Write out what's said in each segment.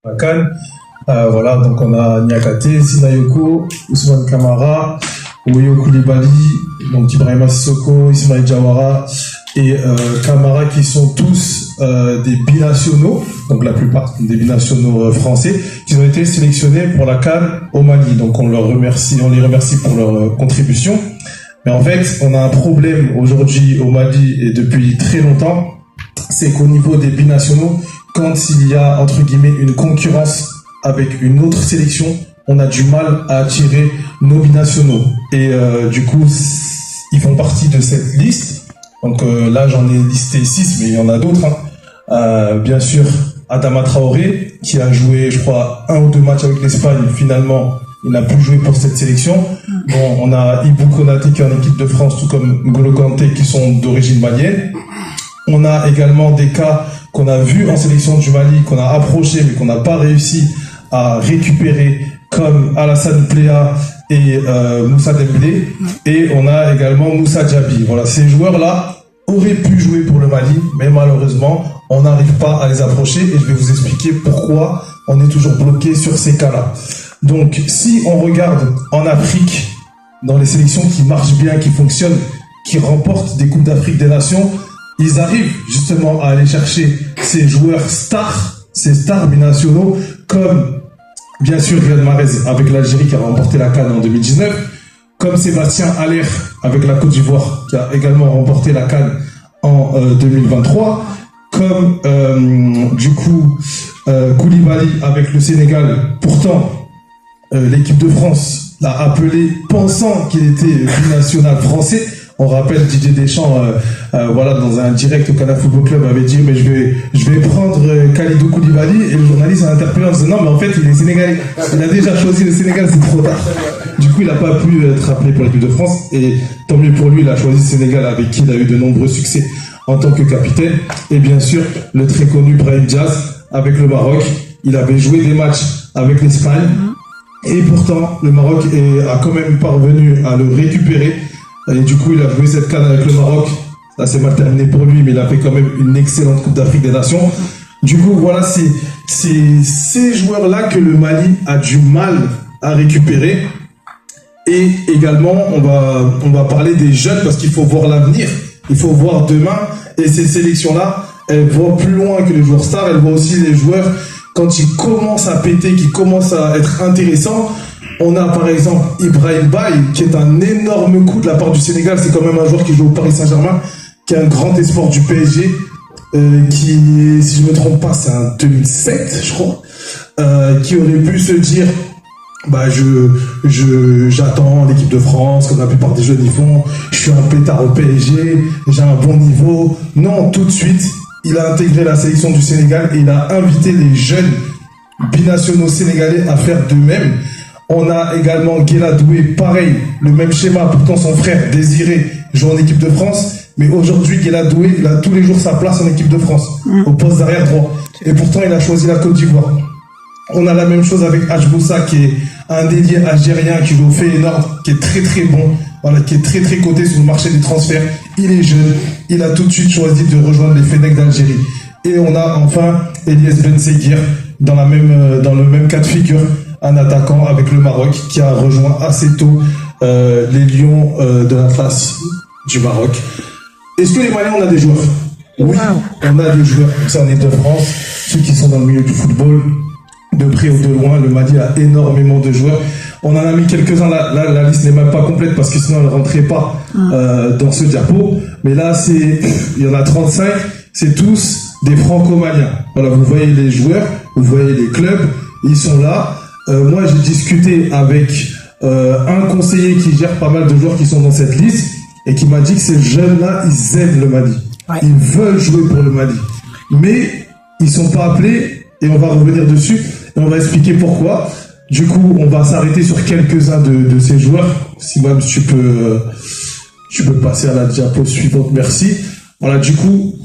la CAN. Voilà, donc on a Niakate, Sinayoko, Ousmane Kamara, Oyo Koulibaly, donc Ibrahima Sissoko, Ismaïl Diawara et Kamara, qui sont tous des binationaux, donc la plupart des binationaux français, qui ont été sélectionnés pour la CAN au Mali. Donc on les remercie pour leur contribution. Mais en fait, on a un problème aujourd'hui au Mali et depuis très longtemps, c'est qu'au niveau des binationaux, quand il y a entre guillemets une concurrence avec une autre sélection, on a du mal à attirer nos binationaux. Et du coup, ils font partie de cette liste. Donc là, j'en ai listé 6, mais il y en a d'autres. Bien sûr, Adama Traoré, qui a joué, je crois, 1 ou 2 matchs avec l'Espagne. Finalement, il n'a plus joué pour cette sélection. Bon, on a Ibou Konaté qui est en équipe de France, tout comme N'Golo Kanté, qui sont d'origine malienne. On a également des cas qu'on a vus en sélection du Mali, qu'on a approchés, mais qu'on n'a pas réussi à récupérer, comme Alassane Pléa et Moussa Dembélé. Et on a également Moussa Diaby. Voilà, ces joueurs-là auraient pu jouer pour le Mali, mais malheureusement, on n'arrive pas à les approcher. Et je vais vous expliquer pourquoi on est toujours bloqué sur ces cas-là. Donc, si on regarde en Afrique, dans les sélections qui marchent bien, qui fonctionnent, qui remportent des Coupes d'Afrique des Nations, ils arrivent justement à aller chercher ces joueurs stars, ces stars binationaux, comme bien sûr Riyad Mahrez avec l'Algérie qui a remporté la CAN en 2019, comme Sébastien Haller avec la Côte d'Ivoire qui a également remporté la CAN en 2023, comme Koulibaly avec le Sénégal. Pourtant, l'équipe de France l'a appelé pensant qu'il était binational français. On rappelle Didier Deschamps, voilà, dans un direct au Canal Football Club, avait dit mais je vais prendre Kalidou Koulibaly, et le journaliste a interpellé en disant non mais en fait il est sénégalais, il a déjà choisi le Sénégal, c'est trop tard. Du coup il n'a pas pu être appelé pour l'équipe de France, et tant mieux pour lui, il a choisi le Sénégal avec qui il a eu de nombreux succès en tant que capitaine. Et bien sûr le très connu Brahim Diaz avec le Maroc, il avait joué des matchs avec l'Espagne, et pourtant le Maroc a quand même parvenu à le récupérer. Et du coup, il a joué cette CAN avec le Maroc. Ça s'est mal terminé pour lui, mais il a fait quand même une excellente Coupe d'Afrique des Nations. Du coup, voilà, c'est ces joueurs-là que le Mali a du mal à récupérer. Et également, on va parler des jeunes, parce qu'il faut voir l'avenir. Il faut voir demain. Et ces sélections-là, elles vont plus loin que les joueurs stars. Elles voient aussi les joueurs, quand ils commencent à péter, qui commencent à être intéressants. On a par exemple Ibrahim Baye, qui est un énorme coup de la part du Sénégal. C'est quand même un joueur qui joue au Paris Saint-Germain, qui est un grand espoir du PSG, qui, si je ne me trompe pas, c'est un 2007, je crois, qui aurait pu se dire bah j'attends l'équipe de France, comme la plupart des jeunes y font, je suis un pétard au PSG, j'ai un bon niveau. Non, tout de suite, il a intégré la sélection du Sénégal et il a invité les jeunes binationaux sénégalais à faire de même. On a également Guéla Doué, pareil, le même schéma. Pourtant, son frère Désiré joue en équipe de France. Mais aujourd'hui, Guéla Doué, il a tous les jours sa place en équipe de France, au poste d'arrière droit. Et pourtant, il a choisi la Côte d'Ivoire. On a la même chose avec Hajboussa, qui est un ailier algérien qui joue au Feyenoord, qui est très très bon, voilà, qui est très très coté sur le marché des transferts. Il est jeune, il a tout de suite choisi de rejoindre les Fennecs d'Algérie. Et on a enfin Elias Ben Seguir dans le même cas de figure, un attaquant avec le Maroc qui a rejoint assez tôt les Lions de l'Atlas du Maroc. Est-ce que les Maliens, on a des joueurs? Oui, on a des joueurs. Ça en est de France, ceux qui sont dans le milieu du football, de près ou de loin, le Mali a énormément de joueurs. On en a mis quelques-uns, la liste n'est même pas complète parce que sinon elle ne rentrait pas dans ce diapo. Mais là, il y en a 35, c'est tous des franco-maliens. Voilà, vous voyez les joueurs, vous voyez les clubs, ils sont là. Moi, j'ai discuté avec un conseiller qui gère pas mal de joueurs qui sont dans cette liste et qui m'a dit que ces jeunes-là, ils aiment le Mali. Ouais. Ils veulent jouer pour le Mali. Mais ils sont pas appelés, et on va revenir dessus, et on va expliquer pourquoi. Du coup, on va s'arrêter sur quelques-uns de ces joueurs. Si même tu peux passer à la diapo suivante, merci. Voilà, du coup,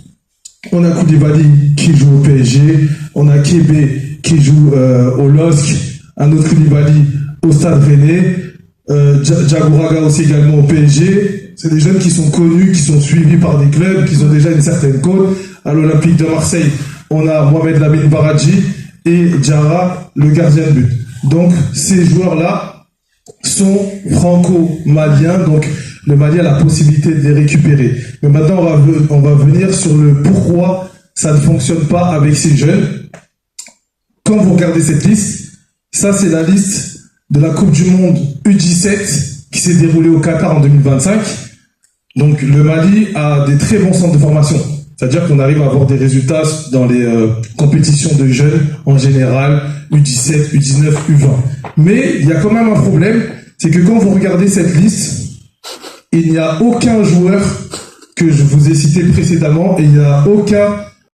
on a Koulibaly qui joue au PSG, on a Kébé qui joue au LOSC, un autre Koulibaly au Stade Rennais, Diagouraga aussi également au PSG. C'est des jeunes qui sont connus, qui sont suivis par des clubs, qui ont déjà une certaine cote. À l'Olympique de Marseille, on a Mohamed Lamine Baradji et Diarra, le gardien de but. Donc, ces joueurs-là sont franco-maliens, donc le Mali a la possibilité de les récupérer. Mais maintenant, on va venir sur le pourquoi ça ne fonctionne pas avec ces jeunes. Quand vous regardez cette liste, ça c'est la liste de la Coupe du Monde U17 qui s'est déroulée au Qatar en 2025. Donc le Mali a des très bons centres de formation. C'est-à-dire qu'on arrive à avoir des résultats dans les compétitions de jeunes en général, U17, U19, U20. Mais il y a quand même un problème, c'est que quand vous regardez cette liste, il n'y a aucun joueur que je vous ai cité précédemment et il n'y a aucun